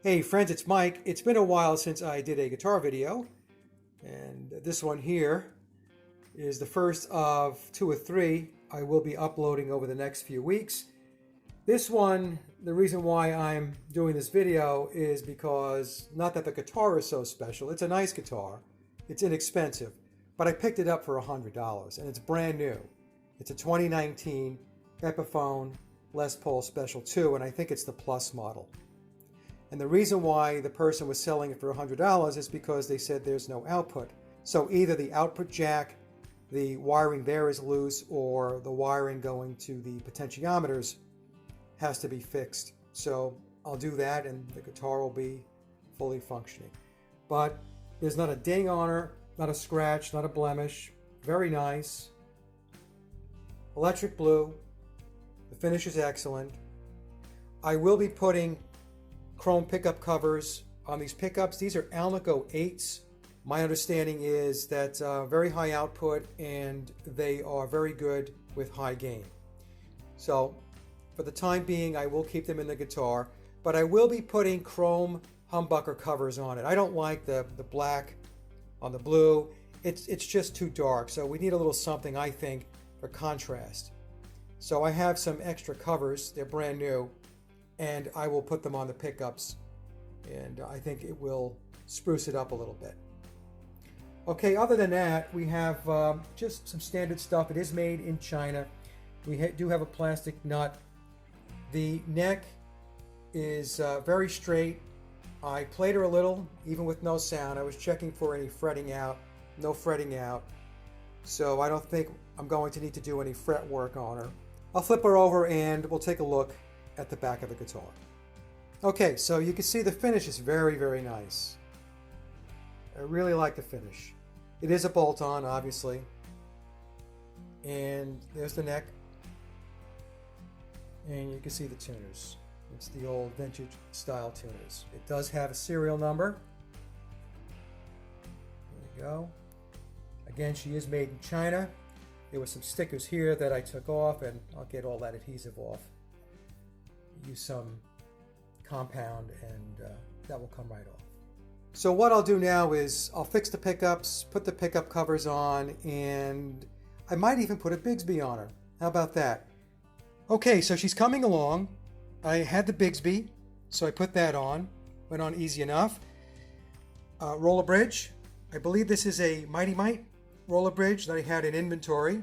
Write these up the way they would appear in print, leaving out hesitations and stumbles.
Hey friends, it's Mike. It's been a while since I did a guitar video, and this one here is the first of two or three I will be uploading over the next few weeks. This one, the reason why I'm doing this video is because, not that the guitar is so special, it's a nice guitar, it's inexpensive, but I picked it up for $100 and it's brand new. It's a 2019 Epiphone Les Paul Special 2, and I think it's the Plus model. And the reason why the person was selling it for $100 is because they said there's no output. So either the output jack, the wiring there is loose, or the wiring going to the potentiometers has to be fixed. So I'll do that and the guitar will be fully functioning. But there's not a ding on her, not a scratch, not a blemish. Very nice. Electric blue. The finish is excellent. I will be putting chrome pickup covers on these pickups. These are Alnico 8s. My understanding is that very high output and they are very good with high gain. So for the time being, I will keep them in the guitar, but I will be putting chrome humbucker covers on it. I don't like the black on the blue. It's just too dark, so we need a little something, I think, for contrast. So I have some extra covers. They're brand new, and I will put them on the pickups, and I think it will spruce it up a little bit. Okay, other than that, we have just some standard stuff. It is made in China. We do have a plastic nut. The neck is very straight. I played her a little, even with no sound. I was checking for any fretting out. No fretting out. So I don't think I'm going to need to do any fret work on her. I'll flip her over and we'll take a look at the back of the guitar. Okay, so you can see the finish is very, very nice. I really like the finish. It is a bolt-on, obviously. And there's the neck. And you can see the tuners. It's the old vintage style tuners. It does have a serial number. There you go. Again, she is made in China. There were some stickers here that I took off, and I'll get all that adhesive off. Use some compound and that will come right off. So what I'll do now is I'll fix the pickups, put the pickup covers on, and I might even put a Bigsby on her. How about that? Okay, so she's coming along. I had the Bigsby, so I put that on. Went on easy enough. Roller bridge. I believe this is a Mighty Mite roller bridge that I had in inventory.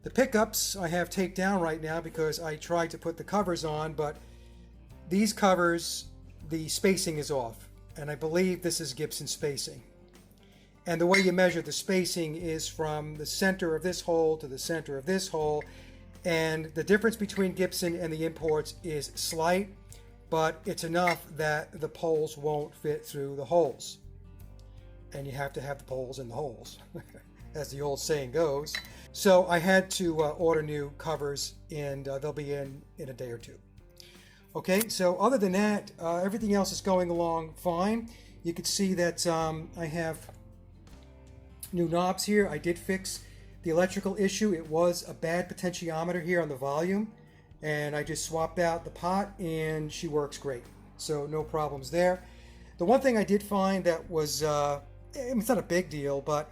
The pickups I have taped down right now because I tried to put the covers on, but these covers, the spacing is off, and I believe this is Gibson spacing. And the way you measure the spacing is from the center of this hole to the center of this hole, and the difference between Gibson and the imports is slight, but it's enough that the poles won't fit through the holes. And you have to have the poles in the holes, as the old saying goes. So I had to order new covers, and they'll be in a day or two. Okay, so other than that, everything else is going along fine. You can see that I have new knobs here. I did fix the electrical issue. It was a bad potentiometer here on the volume, and I just swapped out the pot, and she works great. So no problems there. The one thing I did find that was, it's not a big deal, but,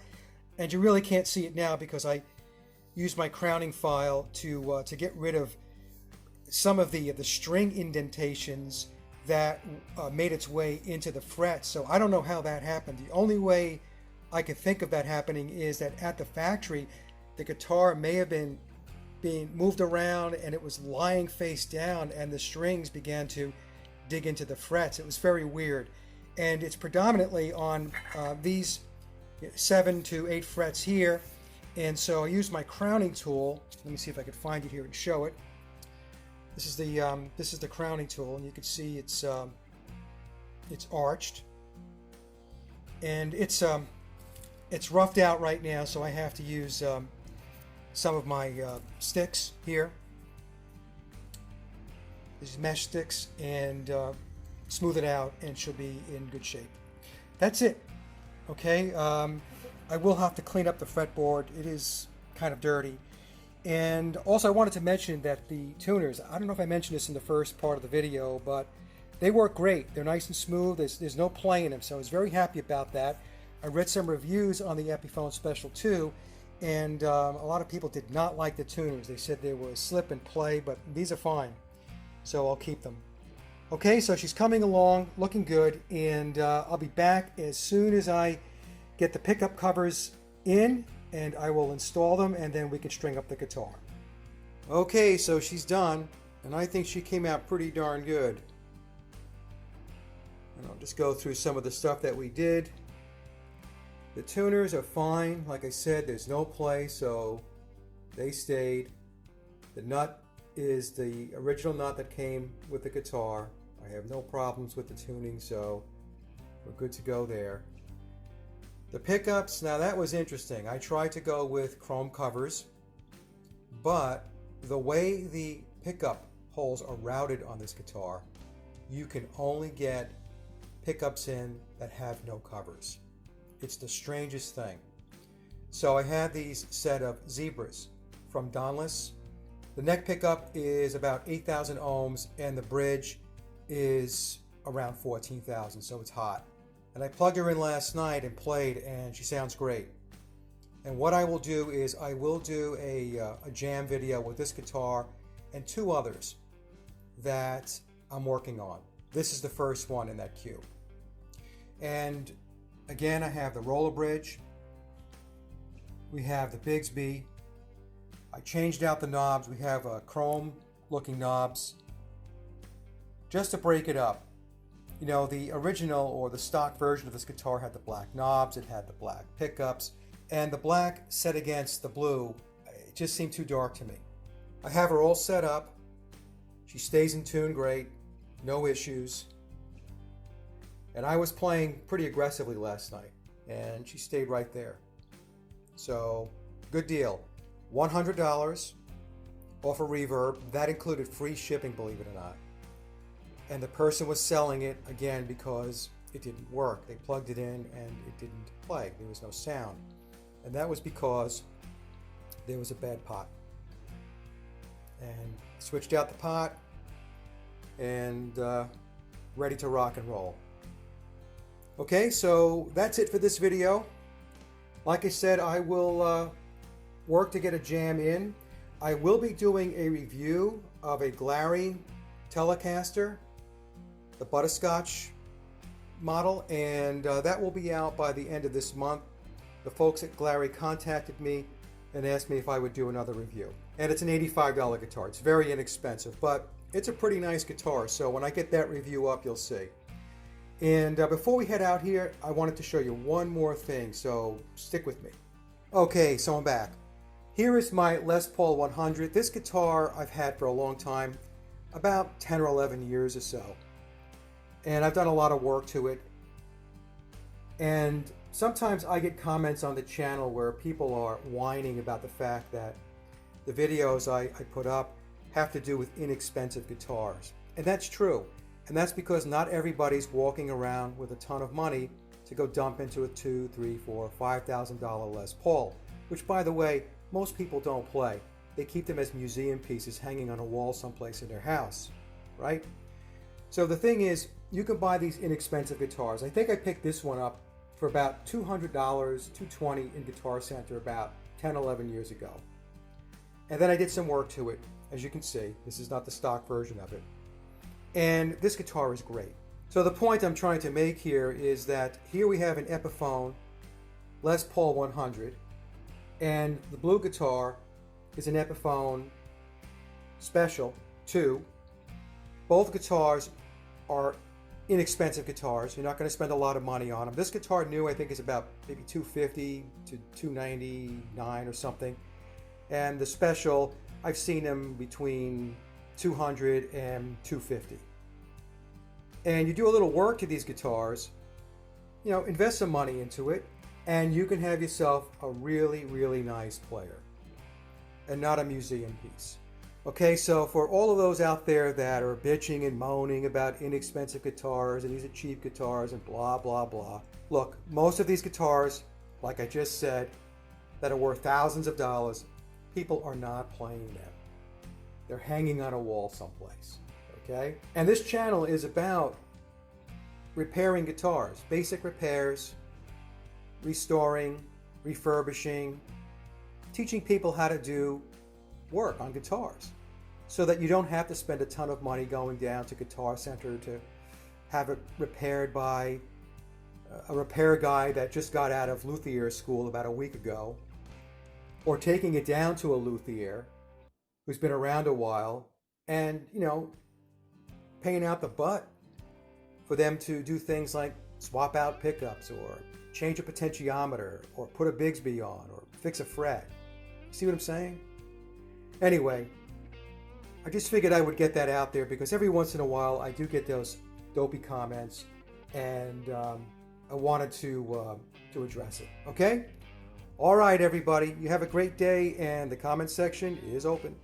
and you really can't see it now because I used my crowning file to get rid of some of the string indentations that made its way into the frets. So I don't know how that happened. The only way I could think of that happening is that at the factory, the guitar may have been being moved around and it was lying face down and the strings began to dig into the frets. It was very weird. And it's predominantly on these 7 to 8 frets here. And so I used my crowning tool. Let me see if I could find it here and show it. This is the crowning tool, and you can see it's arched, and it's roughed out right now, so I have to use some of my sticks here, these mesh sticks, and smooth it out, and she'll be in good shape. That's it. Okay, I will have to clean up the fretboard. It is kind of dirty. And also I wanted to mention that the tuners, I don't know if I mentioned this in the first part of the video, but they work great. They're nice and smooth. There's no play in them, so I was very happy about that. I read some reviews on the Epiphone Special 2, and a lot of people did not like the tuners. They said they were slip and play, but these are fine, so I'll keep them. Okay, so she's coming along, looking good, and I'll be back as soon as I get the pickup covers in, and I will install them, and then we can string up the guitar. Okay, so she's done, and I think she came out pretty darn good. And I'll just go through some of the stuff that we did. The tuners are fine. Like I said, there's no play, so they stayed. The nut is the original nut that came with the guitar. I have no problems with the tuning, so we're good to go there. The pickups, now that was interesting. I tried to go with chrome covers, but the way the pickup holes are routed on this guitar, you can only get pickups in that have no covers. It's the strangest thing. So I had these set of zebras from Dauntless. The neck pickup is about 8,000 ohms and the bridge is around 14,000, so it's hot. And I plugged her in last night and played, and she sounds great. And what I will do is I will do a jam video with this guitar and two others that I'm working on. This is the first one in that queue. And again, I have the roller bridge. We have the Bigsby. I changed out the knobs. We have chrome looking knobs just to break it up. You know, the original or the stock version of this guitar had the black knobs, it had the black pickups, and the black set against the blue, it just seemed too dark to me. I have her all set up. She stays in tune great, no issues. And I was playing pretty aggressively last night, and she stayed right there. So, good deal. $100 off of Reverb. That included free shipping, believe it or not. And the person was selling it, again, because it didn't work. They plugged it in, and it didn't play. There was no sound. And that was because there was a bad pot. And switched out the pot, and ready to rock and roll. Okay, so that's it for this video. Like I said, I will work to get a jam in. I will be doing a review of a Glary Telecaster, the butterscotch model, and that will be out by the end of this month. The folks at Glary contacted me and asked me if I would do another review. And it's an $85 guitar. It's very inexpensive, but it's a pretty nice guitar. So when I get that review up, you'll see. And before we head out here, I wanted to show you one more thing, so stick with me. Okay, so I'm back. Here is my Les Paul 100. This guitar I've had for a long time, about 10 or 11 years or so. And I've done a lot of work to it. And sometimes I get comments on the channel where people are whining about the fact that the videos I put up have to do with inexpensive guitars. And that's true. And that's because not everybody's walking around with a ton of money to go dump into a $2,000, $3,000, $4,000, $5,000 Les Paul, which, by the way, most people don't play. They keep them as museum pieces hanging on a wall someplace in their house, right? So the thing is, you can buy these inexpensive guitars. I think I picked this one up for about $200, $220 in Guitar Center about 10, 11 years ago. And then I did some work to it. As you can see, this is not the stock version of it. And this guitar is great. So the point I'm trying to make here is that here we have an Epiphone Les Paul 100, and the blue guitar is an Epiphone Special 2. Both guitars are inexpensive guitars. You're not going to spend a lot of money on them. This guitar new, I think, is about maybe $250 to $299 or something. And the Special, I've seen them between $200 and $250. And you do a little work to these guitars, you know, invest some money into it, and you can have yourself a really, really nice player and not a museum piece. Okay, so for all of those out there that are bitching and moaning about inexpensive guitars and these are cheap guitars and blah, blah, blah. Look, most of these guitars, like I just said, that are worth thousands of dollars, people are not playing them. They're hanging on a wall someplace. Okay? And this channel is about repairing guitars, basic repairs, restoring, refurbishing, teaching people how to do work on guitars so that you don't have to spend a ton of money going down to Guitar Center to have it repaired by a repair guy that just got out of luthier school about a week ago, or taking it down to a luthier who's been around a while and, paying out the butt for them to do things like swap out pickups or change a potentiometer or put a Bigsby on or fix a fret. See what I'm saying? Anyway, I just figured I would get that out there because every once in a while I do get those dopey comments, and I wanted to address it. Okay? All right, everybody. You have a great day, and the comment section is open.